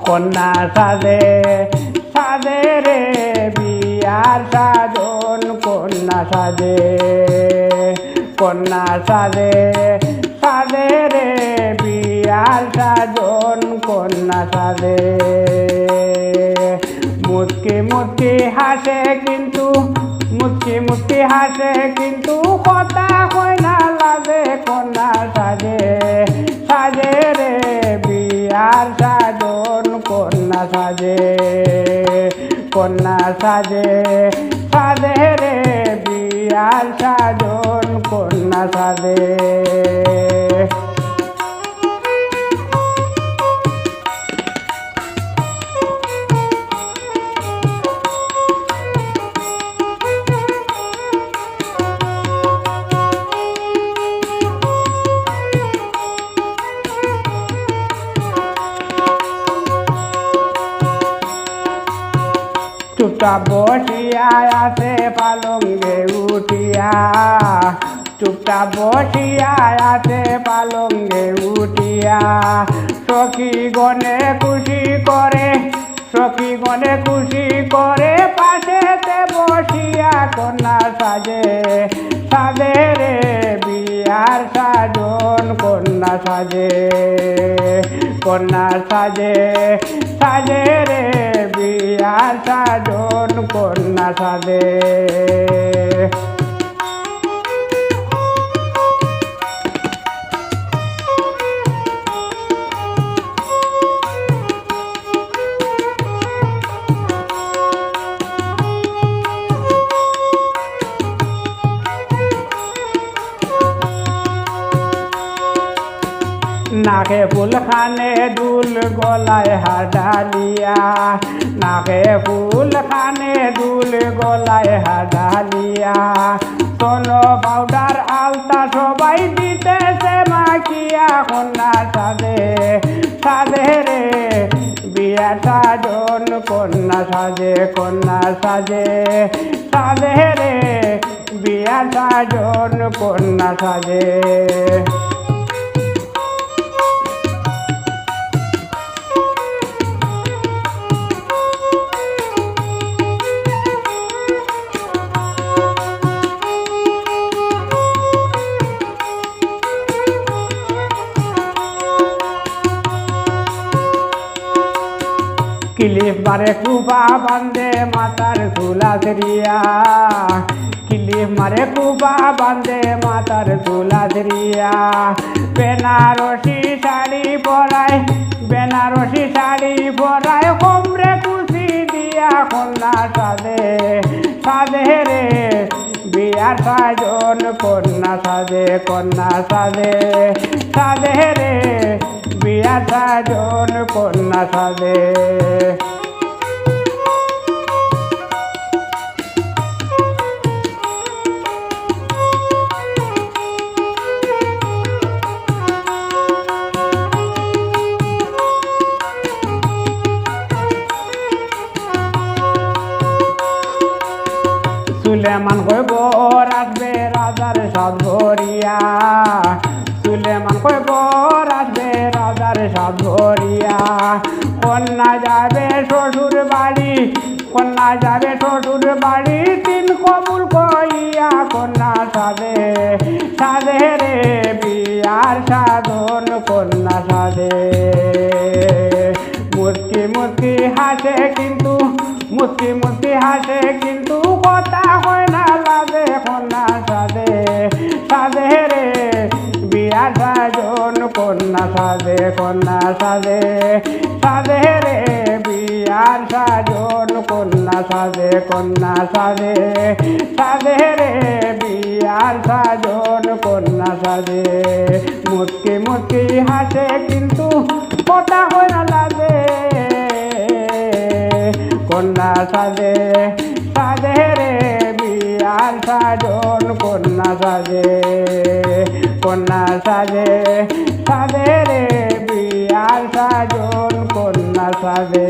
কন্যা সাজে সাজে রে বিয়ার সাজন কন্যা সাজে কন্যা সাজে সাজে রে বিয়ার সাজন কন্যা সাজে মুচকি মুচকি হাসে কিন্তু মুচকি মুচকি হাসে কিন্তু কথা কয় না লাগে কন্যা সাজে সাজে রে বিয়ার সাজন কন্যা সাজে কন্যা সাজে সাজে রে বিয়ার সাজন কন্যা সাজে চুপচাপ বসিয়া আছে পালঙ্গে উঠিয়া চুপচাপ বসিয়া আছে পালঙ্গে উঠিয়া সখী গনে খুশি করে সখী গনে খুশি করে পাশেতে বসিয়া কন্যা সাজে সাজে রে বিয়ার সাজন কন্যা সাজে কন্যা সাজে সাজে রে বিয়ার সাজন কন্যা সাজে নাকে ফুলখানে দুল গলায় হাডালিয়া নাকে ফুলখানে দুল গলায় হাডালিয়া সোনো পাউডার আলতা সবাই দিতেছে মাখিয়া কন্যা সাজে সাজে রে বিয়া সাজন কন্যা সাজে কন্যা সাজে সাজে রে বিয়া সাজন কন্যা সাজে কিলিপ মারে কুপা বান্ধে মাতার তুলাধরিয়া কিলিপ মারে কুপা বান্ধে মাতার তুলাধরিয়া বেনারসি শাড়ি পরায় বেনারসি শাড়ি পরায় কোমরে কুচি দিয়া কন্যা সাজে সাজে রে বিয়ার সাজন কন্যা সাজে কন্যা সাজে সাজে রে বিয়ার সাজন কন্যা সাজে সুলেমান কইব রাজবে রাজার সাজ ভরিয়া সুলেমান কইব রাজবে রাজার সাজ ভরিয়া কন্যা যাবে শ্বশুর বাড়ি কন্যা যাবে শ্বশুর বাড়ি তিন কবুল কইয়া কন্যা সাজে সাজে রে বিয়ার সাধন কন্যা সাজে মুচকি মুচকি হাসে কিন্তু মুচকি মুচকি হাসে কিন্তু কথা হয় না লাগে কন্যা সাজে সাজে রে বিয়ার সাজন কন্যা সাজে কন্যা সাজে সাজে রে বিয়ার সাজন কন্যা সাজে কন্যা সাজে সাজে রে বিয়ার সাজন কন্যা সাজে মুচকি মুচকি হাসে কিন্তু কথা হয় না লাগে কন্যা সাজে সাজে রে বিয়ার সাজন কন্যা সাজে কন্যা সাজে সাজে রে বিয়ার সাজন কন্যা সাজে।